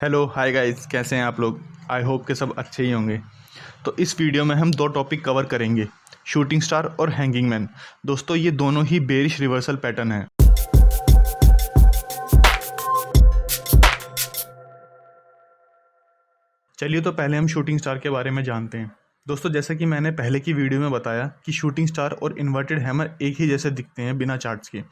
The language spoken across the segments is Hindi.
हेलो हाय गाइस, कैसे हैं आप लोग। आई होप के सब अच्छे ही होंगे। तो इस वीडियो में हम दो टॉपिक कवर करेंगे, शूटिंग स्टार और हैंगिंग मैन। दोस्तों ये दोनों ही बेरिश रिवर्सल पैटर्न है। चलिए तो पहले हम शूटिंग स्टार के बारे में जानते हैं। दोस्तों जैसा कि मैंने पहले की वीडियो में बताया कि शूटिंग स्टार और इन्वर्टेड हैमर एक ही जैसे दिखते हैं बिना चार्ट्स के,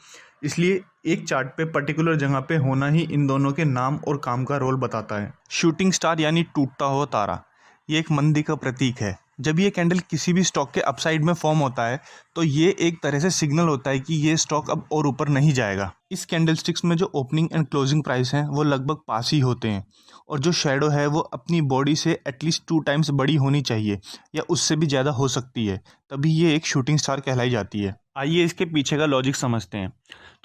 इसलिए एक चार्ट पे पर्टिकुलर जगह पे होना ही इन दोनों के नाम और काम का रोल बताता है। शूटिंग स्टार यानी टूटता हुआ तारा, ये एक मंदी का प्रतीक है। जब ये कैंडल किसी भी स्टॉक के अपसाइड में फॉर्म होता है तो ये एक तरह से सिग्नल होता है कि ये स्टॉक अब और ऊपर नहीं जाएगा। इस कैंडल स्टिक्स में जो ओपनिंग एंड क्लोजिंग प्राइस हैं वो लगभग पास ही होते हैं, और जो शेडो है वो अपनी बॉडी से एटलीस्ट 2 टाइम्स बड़ी होनी चाहिए या उससे भी ज़्यादा हो सकती है, तभी ये एक शूटिंग स्टार कहलाई जाती है। आइए इसके पीछे का लॉजिक समझते हैं।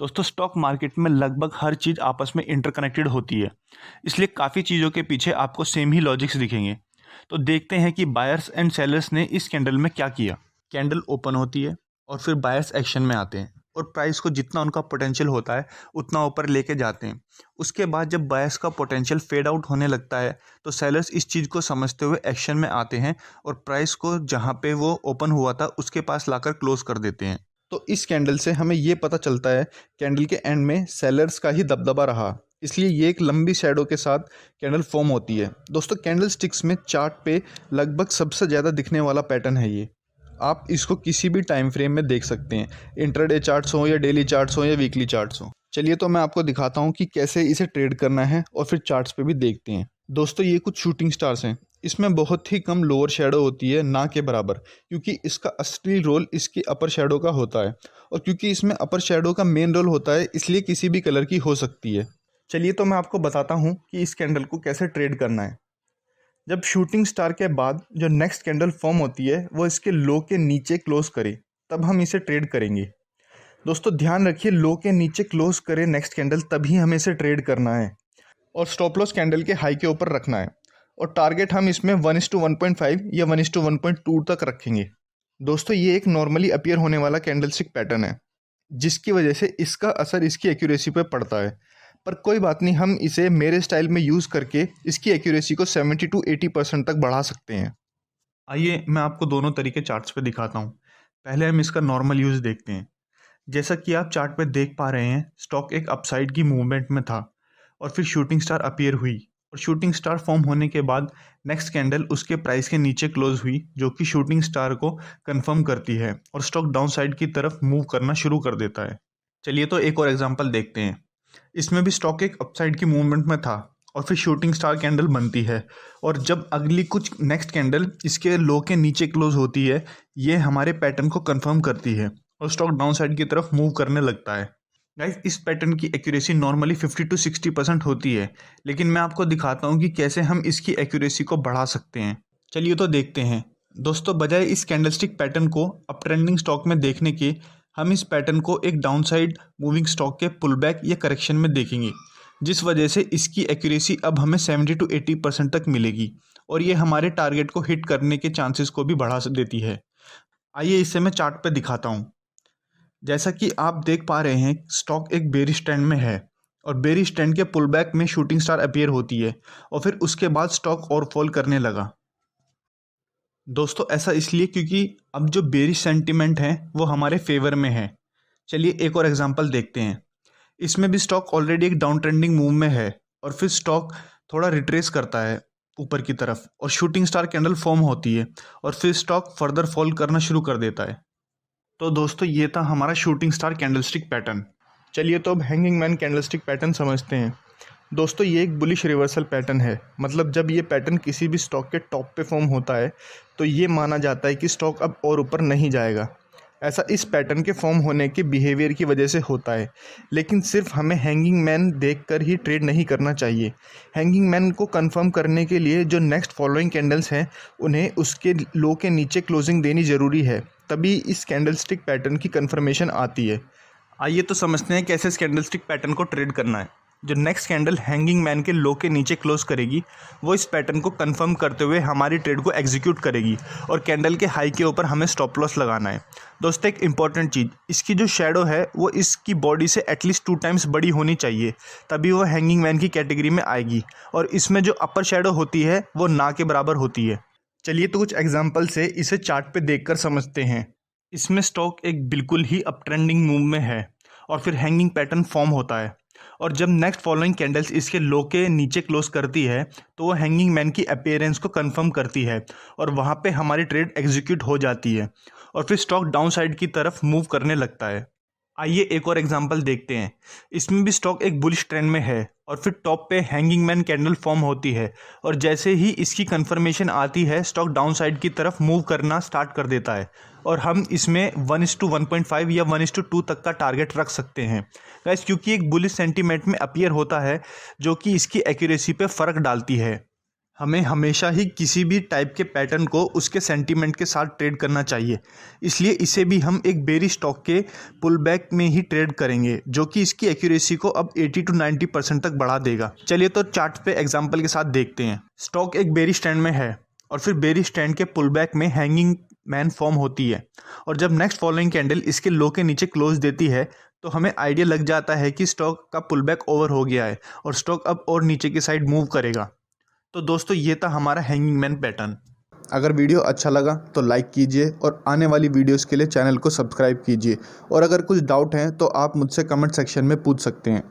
दोस्तों स्टॉक मार्केट में लगभग हर चीज़ आपस में इंटरकनेक्टेड होती है, इसलिए काफ़ी चीज़ों के पीछे आपको सेम ही लॉजिक्स दिखेंगे। तो देखते हैं कि बायर्स एंड सेलर्स ने इस कैंडल में क्या किया। कैंडल ओपन होती है और फिर बायर्स एक्शन में आते हैं और प्राइस को जितना उनका पोटेंशियल होता है उतना ऊपर लेके जाते हैं। उसके बाद जब बायर्स का पोटेंशियल फेड आउट होने लगता है तो सेलर्स इस चीज़ को समझते हुए एक्शन में आते हैं और प्राइस को जहाँ पे वो ओपन हुआ था उसके पास लाकर क्लोज कर देते हैं। तो इस कैंडल से हमें ये पता चलता है कैंडल के एंड में सेलर्स का ही दबदबा रहा, इसलिए ये एक लंबी शैडो के साथ कैंडल फॉर्म होती है। दोस्तों कैंडल स्टिक्स में चार्ट पे लगभग सबसे ज़्यादा दिखने वाला पैटर्न है ये। आप इसको किसी भी टाइम फ्रेम में देख सकते हैं, इंट्राडे चार्ट्स हो या डेली चार्ट्स हो या वीकली चार्ट्स हो। चलिए तो मैं आपको दिखाता हूँ कि कैसे इसे ट्रेड करना है और फिर चार्ट्स पे भी देखते हैं। दोस्तों ये कुछ शूटिंग स्टार्स हैं, इसमें बहुत ही कम लोअर शेडो होती है, ना के बराबर, क्योंकि इसका असली रोल इसकी अपर शेडो का होता है, और क्योंकि इसमें अपर शेडो का मेन रोल होता है इसलिए किसी भी कलर की हो सकती है। चलिए तो मैं आपको बताता हूँ कि इस कैंडल को कैसे ट्रेड करना है। जब शूटिंग स्टार के बाद जो नेक्स्ट कैंडल फॉर्म होती है वो इसके लो के नीचे क्लोज करे, तब हम इसे ट्रेड करेंगे। दोस्तों ध्यान रखिए, लो के नीचे क्लोज करे नेक्स्ट कैंडल तभी हमें इसे ट्रेड करना है, और स्टॉप लॉस कैंडल के हाई के ऊपर रखना है, और टारगेट हम इसमें 1:1.5 या 1:1.2 तक रखेंगे। दोस्तों ये एक नॉर्मली अपीयर होने वाला कैंडलस्टिक पैटर्न है, जिसकी वजह से इसका असर इसकी एक्यूरेसी पे पड़ता है। पर कोई बात नहीं, हम इसे मेरे स्टाइल में यूज़ करके इसकी एक्यूरेसी को 70 to 80% तक बढ़ा सकते हैं। आइए मैं आपको दोनों तरीके चार्ट्स पे दिखाता हूँ। पहले हम इसका नॉर्मल यूज़ देखते हैं। जैसा कि आप चार्ट पे देख पा रहे हैं, स्टॉक एक अपसाइड की मूवमेंट में था और फिर शूटिंग स्टार अपीयर हुई, और शूटिंग स्टार फॉर्म होने के बाद नेक्स्ट कैंडल उसके प्राइस के नीचे क्लोज हुई, जो कि शूटिंग स्टार को कंफर्म करती है और स्टॉक डाउन साइड की तरफ मूव करना शुरू कर देता है। चलिए तो एक और एग्जांपल देखते हैं। इसमें भी स्टॉक एक अपसाइड की मूवमेंट में था और फिर शूटिंग स्टार कैंडल बनती है, और जब अगली कुछ नेक्स्ट कैंडल इसके लो के नीचे क्लोज होती है, ये हमारे पैटर्न को कंफर्म करती है और स्टॉक डाउन साइड की तरफ मूव करने लगता है। गाइस इस पैटर्न की एक्यूरेसी नॉर्मली 50 to 60% होती है, लेकिन मैं आपको दिखाता हूँ कि कैसे हम इसकी एक्यूरेसी को बढ़ा सकते हैं। चलिए तो देखते हैं। दोस्तों बजाय इस कैंडलस्टिक पैटर्न को अप ट्रेंडिंग स्टॉक में देखने के, हम इस पैटर्न को एक डाउनसाइड मूविंग स्टॉक के पुलबैक या करेक्शन में देखेंगे, जिस वजह से इसकी एक्यूरेसी अब हमें 70 to 80% तक मिलेगी, और ये हमारे टारगेट को हिट करने के चांसेस को भी बढ़ा देती है। आइए इसे मैं चार्ट पे दिखाता हूँ। जैसा कि आप देख पा रहे हैं, स्टॉक एक बेरिश ट्रेंड में है, और बेरिश ट्रेंड के पुलबैक में शूटिंग स्टार अपीयर होती है और फिर उसके बाद स्टॉक और फॉल करने लगा। दोस्तों ऐसा इसलिए क्योंकि अब जो बेरिश सेंटिमेंट है वो हमारे फेवर में है। चलिए एक और एग्जांपल देखते हैं। इसमें भी स्टॉक ऑलरेडी एक डाउन ट्रेंडिंग मूव में है और फिर स्टॉक थोड़ा रिट्रेस करता है ऊपर की तरफ और शूटिंग स्टार कैंडल फॉर्म होती है, और फिर स्टॉक फर्दर फॉल करना शुरू कर देता है। तो दोस्तों ये था हमारा शूटिंग स्टार कैंडलस्टिक पैटर्न। चलिए तो अब हैंगिंग मैन कैंडलस्टिक पैटर्न समझते हैं। दोस्तों ये एक बुलिश रिवर्सल पैटर्न है, मतलब जब ये पैटर्न किसी भी स्टॉक के टॉप पे फॉर्म होता है तो ये माना जाता है कि स्टॉक अब और ऊपर नहीं जाएगा। ऐसा इस पैटर्न के फॉर्म होने के बिहेवियर की वजह से होता है, लेकिन सिर्फ हमें हैंगिंग मैन देखकर ही ट्रेड नहीं करना चाहिए। हैंगिंग मैन को कंफर्म करने के लिए जो नेक्स्ट फॉलोइंग कैंडल्स हैं उन्हें उसके लो के नीचे क्लोजिंग देनी ज़रूरी है, तभी इस कैंडलस्टिक पैटर्न की कंफर्मेशन आती है। आइए तो समझते हैं कैसे इस कैंडलस्टिक पैटर्न को ट्रेड करना है। जो नेक्स्ट कैंडल हैंगिंग मैन के लो के नीचे क्लोज करेगी वो इस पैटर्न को कंफर्म करते हुए हमारी ट्रेड को एग्जीक्यूट करेगी और कैंडल के हाई के ऊपर हमें स्टॉप लॉस लगाना है। दोस्तों एक इंपॉर्टेंट चीज़, इसकी जो शेडो है वो इसकी बॉडी से एटलीस्ट 2 टाइम्स बड़ी होनी चाहिए, तभी वो हैंगिंग मैन की कैटेगरी में आएगी। और इसमें जो अपर शेडो होती है वो ना के बराबर होती है। चलिए तो कुछ एग्जांपल से इसे चार्ट पे देखकर समझते हैं। इसमें स्टॉक एक बिल्कुल ही अप ट्रेंडिंग मूव में है और फिर हैंगिंग पैटर्न फॉर्म होता है, और जब नेक्स्ट फॉलोइंग कैंडल्स इसके लो के नीचे क्लोज करती है तो वो हैंगिंग मैन की अपीयरेंस को कंफर्म करती है और वहाँ पे हमारी ट्रेड एग्जीक्यूट हो जाती है और फिर स्टॉक डाउन साइड की तरफ मूव करने लगता है। आइए एक और एग्जांपल देखते हैं। इसमें भी स्टॉक एक बुलिश ट्रेंड में है और फिर टॉप पे हैंगिंग मैन कैंडल फॉर्म होती है और जैसे ही इसकी कंफर्मेशन आती है स्टॉक डाउन साइड की तरफ मूव करना स्टार्ट कर देता है और हम इसमें 1:1.5 या 1:2 तक का टारगेट रख सकते हैं गाइस, क्योंकि एक बुलिश सेंटीमेंट में अपीयर होता है जो कि इसकी एक्यूरेसी पे फ़र्क डालती है। हमें हमेशा ही किसी भी टाइप के पैटर्न को उसके सेंटीमेंट के साथ ट्रेड करना चाहिए, इसलिए इसे भी हम एक बेरिश स्टॉक के पुल बैक में ही ट्रेड करेंगे जो कि इसकी एक्यूरेसी को अब 80 to 90% तक बढ़ा देगा। चलिए तो चार्ट पे एग्जांपल के साथ देखते हैं। स्टॉक एक बेरिश ट्रेंड में है और फिर बेरिश ट्रेंड के पुल बैक में हैंगिंग मैन फॉर्म होती है और जब नेक्स्ट फॉलोइंग कैंडल इसके लो के नीचे क्लोज देती है तो हमें आइडिया लग जाता है कि स्टॉक का पुल बैक ओवर हो गया है और स्टॉक अब और नीचे की साइड मूव करेगा। तो दोस्तों ये था हमारा हैंगिंग मैन पैटर्न। अगर वीडियो अच्छा लगा तो लाइक कीजिए और आने वाली वीडियोस के लिए चैनल को सब्सक्राइब कीजिए, और अगर कुछ डाउट हैं तो आप मुझसे कमेंट सेक्शन में पूछ सकते हैं।